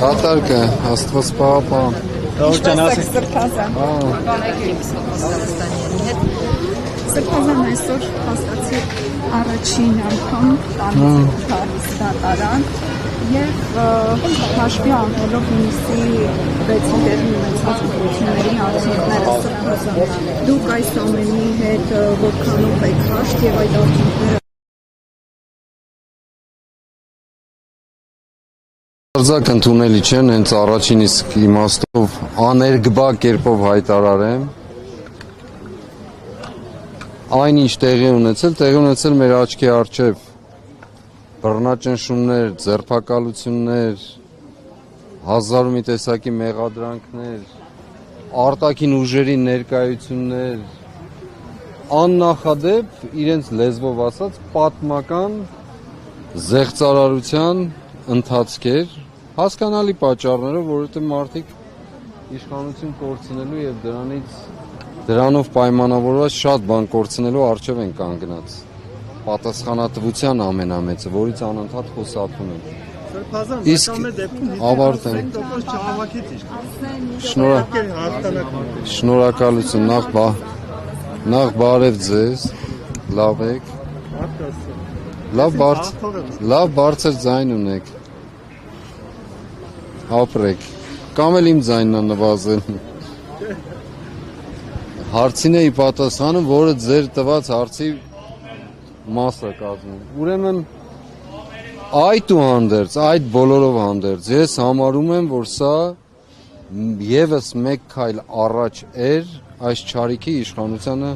Կատարքը, աստված պահապան։ Ինչպես Սրբազան։ Սրբազան այսօր հասկացի առաջին անգամ տանից դատարան և հաշվի առնելով հունիսի 6-ին տեղի ունեցած ընտրությունների արդյունքները Սրբազան։ Դուք այս ամենի հետ որքանով եք հաշտ և այդ արդյունքները Արձակ ընդունելի չեն, հենց առաջին իսկ իմաստով աներկբա կերպով հայտարարեմ։ Այնինչ տեղի ունեցել մեր աչքի առջև բռնաճնշումներ, ձերբակալություններ, հազար ու մի տեսակի մեղադրանքներ, արտաքին ուժերի ներկայություններ, աննախադեպ իրենց լեզվով ասած պատմական զեղծարարության ընթացք էր, հասկանալի պատճառներով, որովհետև մարդիկ իշխանություն կորցնելու եւ դրանով պայմանավորված շատ բան կորցնելու առջև են կանգնած։ Պատասխանատվության ամենամեծը, որից անընդհատ խոսափում են։ Իսկ ավարտեմ։ Շնորհակալություն, նախ բարև ձեզ, լավ եք։ Լավ բարձր ձայն ունեք։ Ապրեք, կամ էլ իմ ձայնն է նվազել։ Հարցին էի պատասխանում, որը ձեր տված հարցի մասը կազմում։ Ուրեմն այդ բոլորով հանդերձ ես համարում եմ, որ սա եւս մեկ քայլ առաջ էր այս չարիքի իշխանությանը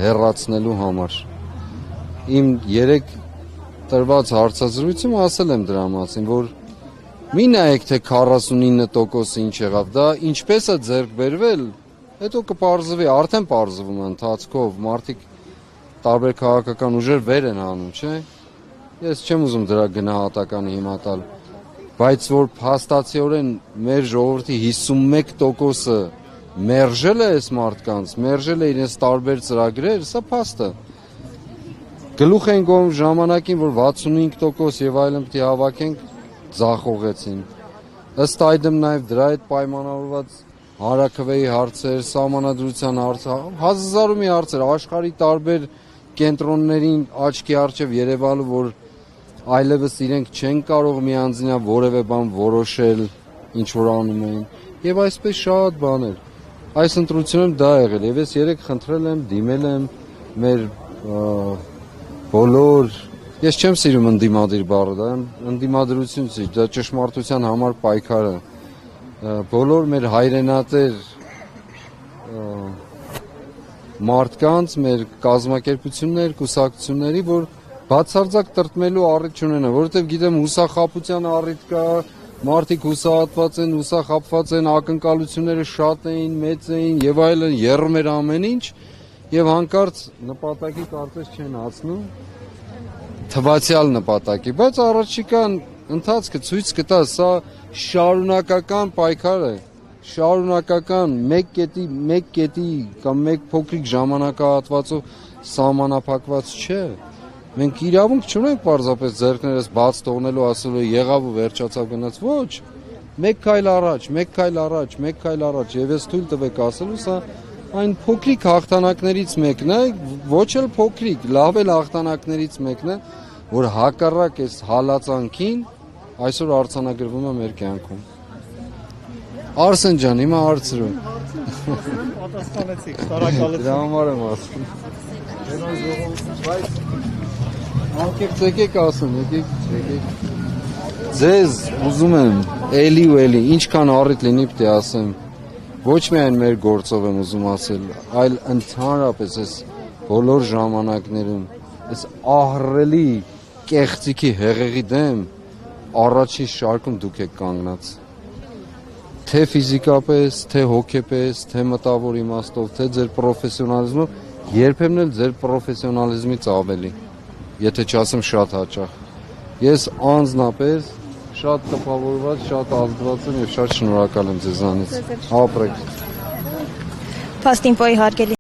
հեռացնելու համար։ Իմ երեք տրված հարցազրույցում ասել եմ դրա մասին, որ մի նայեք թե 49%-ը ինչ եղավ, դա ինչպես է ձեռք բերվել, հետո կպարզվի, արդեն պարզվում է ընթացքով, մարդիկ տարբեր քաղաքական ուժեր վեր են հանում, չէ՞։ Ես չեմ ուզում դրա գնահատականը հիմա տալ, բայց որ փաստացիորեն մեր ժողովրդի 51%-ը մերժել է այս մարդկանց, մերժել է իրենց տարբեր ծրագրեր, սա փաստ է։ Գլուխ են գովում ժամանակին, որ 65% եւ այլն պիտի հավաքենք, ձախողեցին։ Ըստ այդմ նաև դրա հետ պայմանավորված հանրաքվեի հարցեր, սահմանադրության հարցեր, հազար ու մի հարցեր, աշխարհի տարբեր կենտրոններին աչքի առջև երևալու, որ այլևս իրենք չեն կարող միանձնյա որևէ բան որոշել, ինչ որ անում են, եւ այսպես շատ բաներ։ Այս ընտրությունում դա եղել, եւ ես երեք խնդրել եմ, դիմել եմ մեր բոլոր, ես չեմ սիրում ընդդիմադիր բառը, դա ընդդիմադրություն չի, դա ճշմարտության համար պայքար է։ Բոլոր մեր հայրենատեր մարդկանց, մեր կազմակերպություններ, կուսակցությունների, որ բացարձակ տրտմելու առիթ չունենան, որովհետև գիտեմ հուսախաբության առիթ կա, մարդիկ հուսահատված են, հուսախաբված են, ակնկալությունները շատ էին, մեծ էին եւ այլն, եռում էր ամեն ինչ եւ հանկարծ նպատակի կարծես չեն հասնում, թվացյալ նպատակի, բայց առաջիկան ընթացքը ցույց կտա, սա շարունակական պայքար է, շարունակական մեկ կետի կամ մեկ փոքրիկ ժամանակահատվածով սահմանափակված չէ։ Մենք իրավունք չունենք պարզապես ձեռքներս բաց թողնելու, ասելու եղավ ու վերջացավ գնաց, ոչ, մեկ քայլ առաջ, եւ ես թույլ տվեք ասելու, սա այն փոքրիկ հաղթանակներից մեկն է, ոչ էլ փոքրիկ, լավ էլ հաղթանակներից մեկն է, որ հակառակ այս հալածանքին այսօր արձանագրվում է մեր կյանքում։ Արսեն ջան, հիմա հարցրու։ պատասխանեցիք, շնորհակալություն։ Դրա համար եմ ասում։ Եկեք ասում, եկեք։ Ձեզ ուզում եմ էլի ու էլի, ինչքան առիթ լինի պիտի ասեմ, ոչ միայն մեր գործով եմ ուզում ասել, այլ ընդհանրապես այս բոլոր ժամանակներում, այս ահռելի կեղծիքի հեղեղի դեմ առաջին շարքում դուք եք կանգնած, թե ֆիզիկապես, թե հոգեպես, թե մտավոր իմաստով, թե ձեր պրոֆեսիոնալիզմով, երբեմն էլ ձեր պրոֆեսիոնալիզմից ավելի, եթե չասեմ շատ հաճախ։ Ես անձնապես շատ տպավորված, շատ ազդված եմ եւ շատ շնորհակալ եմ ձեզանից։ Ապրեք։ Փաստինպոյի հարգելի